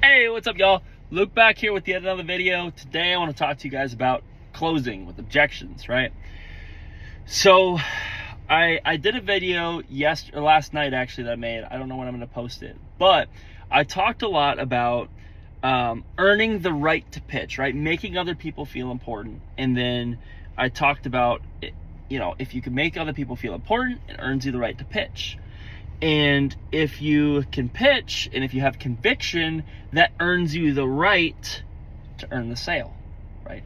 Hey, what's up, y'all? Luke back here with yet another video. Today I want to talk to you guys about closing with objections, right? So I did a video last night actually that I made. I don't know when I'm going to post it, but I talked a lot about earning the right to pitch, right? Making other people feel important. And then I talked about, if you can make other people feel important, it earns you the right to pitch. And if you can pitch and if you have conviction, that earns you the right to earn the sale, right?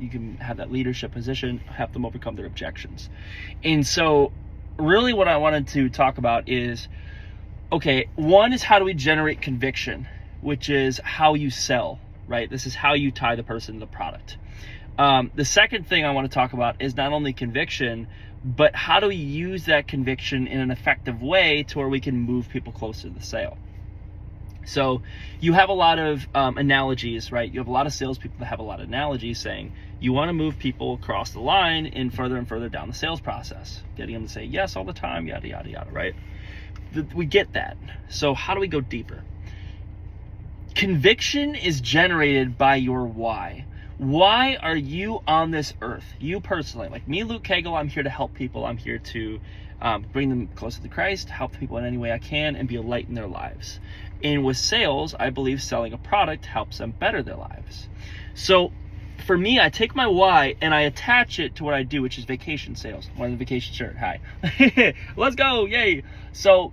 You can have that leadership position, help them overcome their objections. And so really what I wanted to talk about is, okay, one is how do we generate conviction, which is how you sell, right? This is how you tie the person to the product. The second thing I want to talk about is not only conviction, but how do we use that conviction in an effective way to where we can move people closer to the sale? So you have a lot of analogies, right? You have a lot of salespeople that have a lot of analogies saying you want to move people across the line and further down the sales process, getting them to say yes all the time, yada, yada, yada, right? We get that. So how do we go deeper? Conviction is generated by your why. Why are you on this earth? You personally, like me, Luke Cagle, I'm here to help people. I'm here to bring them closer to Christ, help people in any way I can, and be a light in their lives. And with sales, I believe selling a product helps them better their lives. So for me, I take my why and I attach it to what I do, which is vacation sales. I'm wearing the vacation shirt. Hi. Let's go. Yay. So,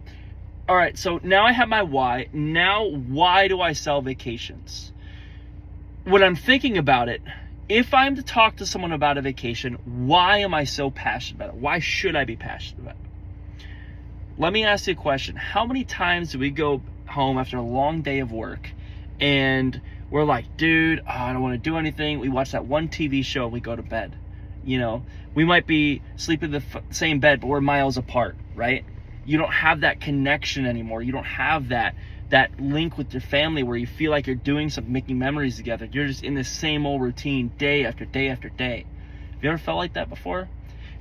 all right. So now I have my why. Now, why do I sell vacations? When I'm thinking about it, if I'm to talk to someone about a vacation, why am I so passionate about it? Why should I be passionate about it? Let me ask you a question. How many times do we go home after a long day of work and we're like, dude, I don't want to do anything. We watch that one TV show and we go to bed. We might be sleeping in the same bed, but we're miles apart, right? You don't have that connection anymore. You don't have that link with your family where you feel like you're doing something, making memories together. You're just in the same old routine day after day after day. Have you ever felt like that before?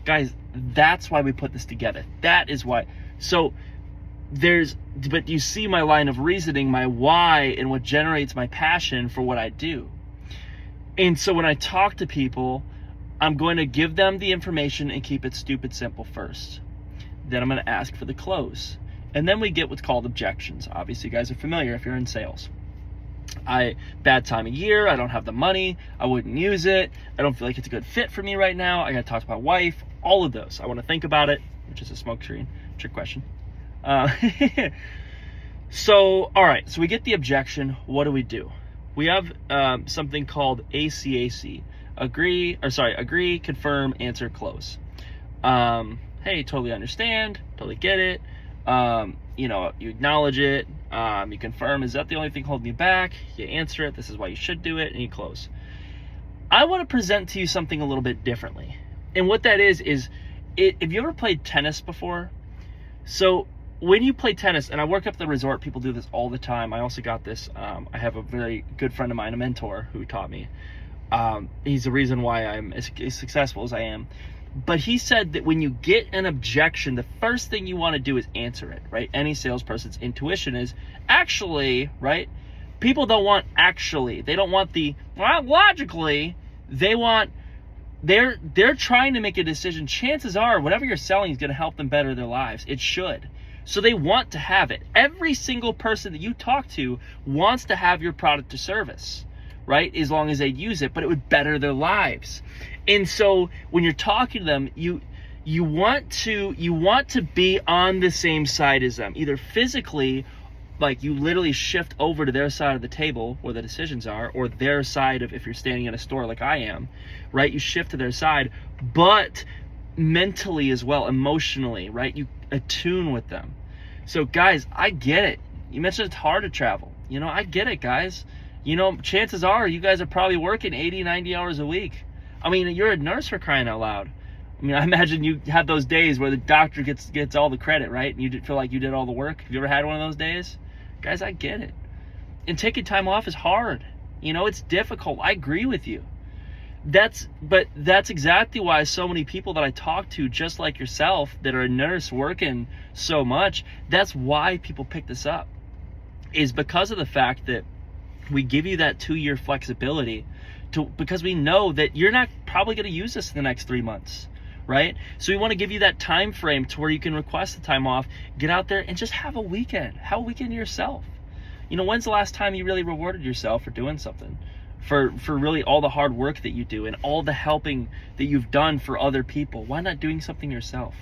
Guys, that's why we put this together. That is why. So but you see my line of reasoning, my why, and what generates my passion for what I do. And so when I talk to people, I'm going to give them the information and keep it stupid simple first. Then I'm going to ask for the close. And then we get what's called objections. Obviously, you guys are familiar if you're in sales. Bad time of year, I don't have the money, I wouldn't use it, I don't feel like it's a good fit for me right now, I gotta talk to my wife, all of those. I want to think about it, which is a smoke screen, trick question. So, all right, so we get the objection. What do? We have something called ACAC, agree, confirm, answer, close. Hey, totally understand, totally get it. You acknowledge it, you confirm, is that the only thing holding you back? You answer it, this is why you should do it, and you close. I want to present to you something a little bit differently. And what that is if you ever played tennis before, so when you play tennis, and I work up at the resort, people do this all the time. I also got this, I have a very good friend of mine, a mentor, who taught me. He's the reason why I'm as successful as I am. But he said that when you get an objection, the first thing you want to do is answer it, right? Any salesperson's intuition is actually, right? People don't want actually. They don't want logically. They're trying to make a decision. Chances are whatever you're selling is going to help them better their lives. It should. So they want to have it. Every single person that you talk to wants to have your product or service, right? As long as they use it, but it would better their lives. And so when you're talking to them, you want to be on the same side as them, either physically, like you literally shift over to their side of the table where the decisions are, or their side of, if you're standing in a store like I am, right? You shift to their side, but mentally as well, emotionally, right? You attune with them. So guys, I get it. You mentioned it's hard to travel. I get it, guys. Chances are you guys are probably working 80, 90 hours a week. I mean, you're a nurse, for crying out loud. I mean, I imagine you have those days where the doctor gets all the credit, right? And you feel like you did all the work. Have you ever had one of those days? Guys, I get it. And taking time off is hard. It's difficult. I agree with you. But that's exactly why so many people that I talk to, just like yourself, that are a nurse working so much, that's why people pick this up, is because of the fact that we give you that 2-year flexibility because we know that you're not probably going to use this in the next 3 months, right? So we want to give you that time frame to where you can request the time off, get out there and just have a weekend to yourself. You know, when's the last time you really rewarded yourself for doing something, for really all the hard work that you do and all the helping that you've done for other people? Why not doing something yourself?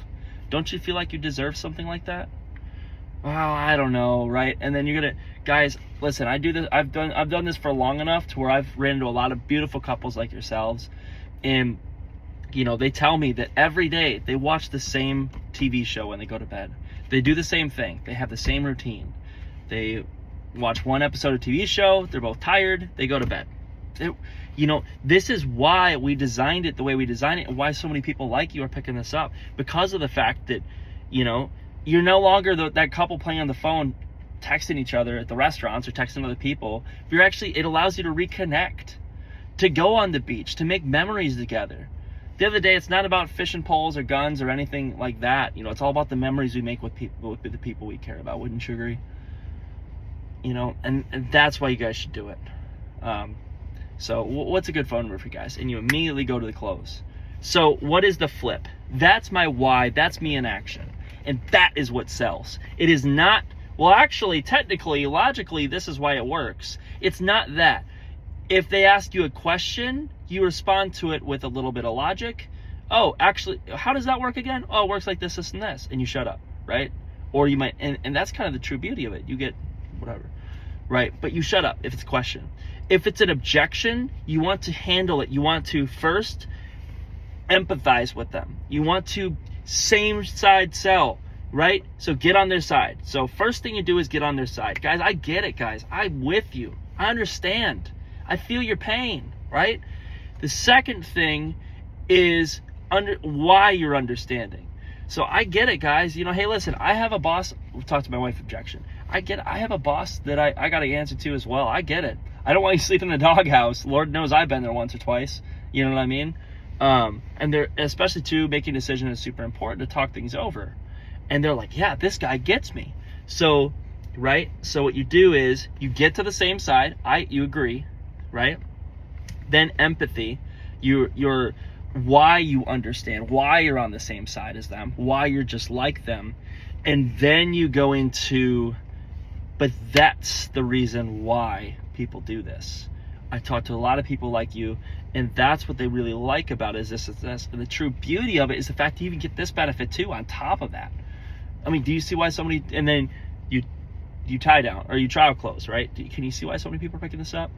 Don't you feel like you deserve something like that? Well, I don't know, right? And then you're gonna, guys, listen, I do this, I've done this for long enough to where I've ran into a lot of beautiful couples like yourselves, and you know, they tell me that every day they watch the same TV show when they go to bed. They do the same thing. They have the same routine. They watch one episode of TV show, they're both tired, they go to bed. You know, this is why we designed it the way we designed it, and why so many people like you are picking this up, because of the fact that, you know, you're no longer that couple playing on the phone, texting each other at the restaurants or texting other people. You're actually, it allows you to reconnect, to go on the beach, to make memories together. The other day, it's not about fishing poles or guns or anything like that. You know, it's all about the memories we make with people, with the people we care about. Wouldn't you agree? You know, and that's why you guys should do it. So what's a good phone number for you guys? And you immediately go to the close. So what is the flip? That's my why. That's me in action. And that is what sells. It is not, well, actually, technically, logically, this is why it works. It's not that. If they ask you a question, you respond to it with a little bit of logic. Oh, actually, how does that work again? Oh, it works like this, this, and this. And you shut up, right? Or you might, and that's kind of the true beauty of it. You get whatever, right? But you shut up if it's a question. If it's an objection, you want to handle it. You want to first empathize with them. You want to same side sell, right? So get on their side. So first thing you do is get on their side. Guys, I get it, guys. I'm with you. I understand. I feel your pain, right? The second thing is why you're understanding. So I get it, guys. You know, hey, listen, I have a boss. We'll talk to my wife objection. I get it. I have a boss that I got to answer to as well. I get it. I don't want you to sleep in the doghouse. Lord knows I've been there once or twice. You know what I mean? And they're, especially too, making a decision is super important to talk things over. And they're like, yeah, this guy gets me. So, right? So what you do is you get to the same side. You agree, right? Then empathy. You're why you understand, why you're on the same side as them, why you're just like them. And then you go into, but that's the reason why people do this. I talk to a lot of people like you, and that's what they really like about it, is this. And the true beauty of it is the fact you even get this benefit too on top of that. I mean, do you see why so many, and then you tie down, or you trial close, right? Can you see why so many people are picking this up?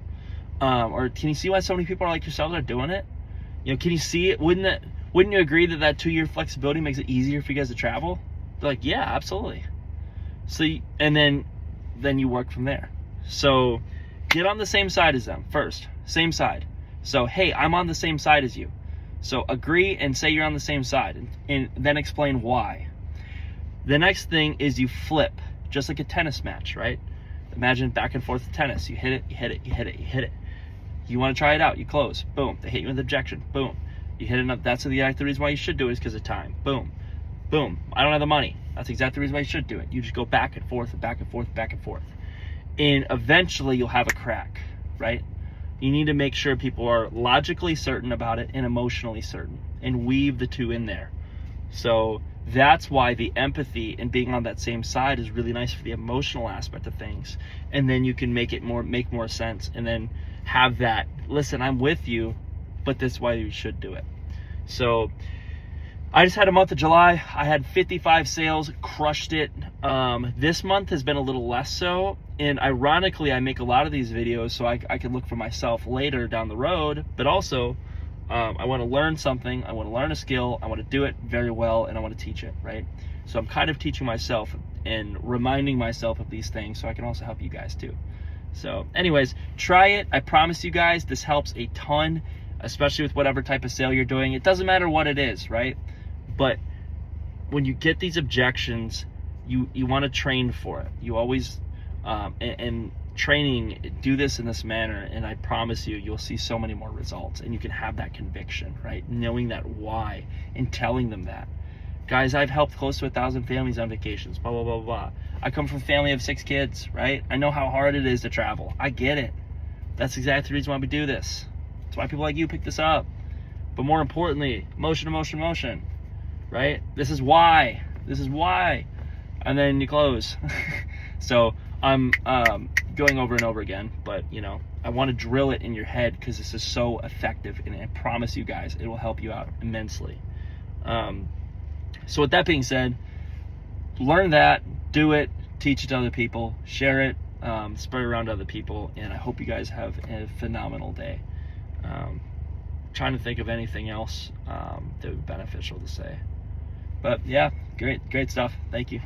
Or can you see why so many people are like yourselves are doing it? You know, can you see it? Wouldn't you agree that 2-year flexibility makes it easier for you guys to travel? They're like, yeah, absolutely. So, and then you work from there. So get on the same side as them first, same side. So, hey, I'm on the same side as you. So agree and say you're on the same side, and then explain why. The next thing is you flip, just like a tennis match, right? Imagine back and forth tennis. You hit it, you hit it, you hit it, you hit it. You want to try it out, you close, boom. They hit you with objection, boom. You hit it up. That's the reason why you should do it, is because of time, boom. Boom, I don't have the money. That's exactly the reason why you should do it. You just go back and forth and back and forth, back and forth. And eventually you'll have a crack, right? You need to make sure people are logically certain about it and emotionally certain, and weave the two in there. So that's why the empathy and being on that same side is really nice for the emotional aspect of things. And then you can make more sense, and then have that, listen, I'm with you, but this is why you should do it. So I just had a month of July. I had 55 sales, crushed it. This month has been a little less so. And ironically, I make a lot of these videos so I can look for myself later down the road. But also, I want to learn something. I want to learn a skill. I want to do it very well, and I want to teach it, right? So I'm kind of teaching myself and reminding myself of these things so I can also help you guys too. So anyways, try it. I promise you guys, this helps a ton, especially with whatever type of sale you're doing. It doesn't matter what it is, right? But when you get these objections, you want to train for it. You always, and training, do this in this manner, and I promise you'll see so many more results, and you can have that conviction, right? Knowing that why and telling them that. Guys, I've helped close to 1,000 families on vacations, blah, blah, blah, blah. I come from a family of 6 kids, right? I know how hard it is to travel. I get it. That's exactly the reason why we do this. That's why people like you pick this up. But more importantly, motion, motion, motion, right? This is why. And then you close. So I'm going over and over again, but I want to drill it in your head because this is so effective, and I promise you guys it will help you out immensely. So with that being said, learn that, do it, teach it to other people, share it, spread it around to other people, and I hope you guys have a phenomenal day. Trying to think of anything else that would be beneficial to say. But yeah, great stuff. Thank you.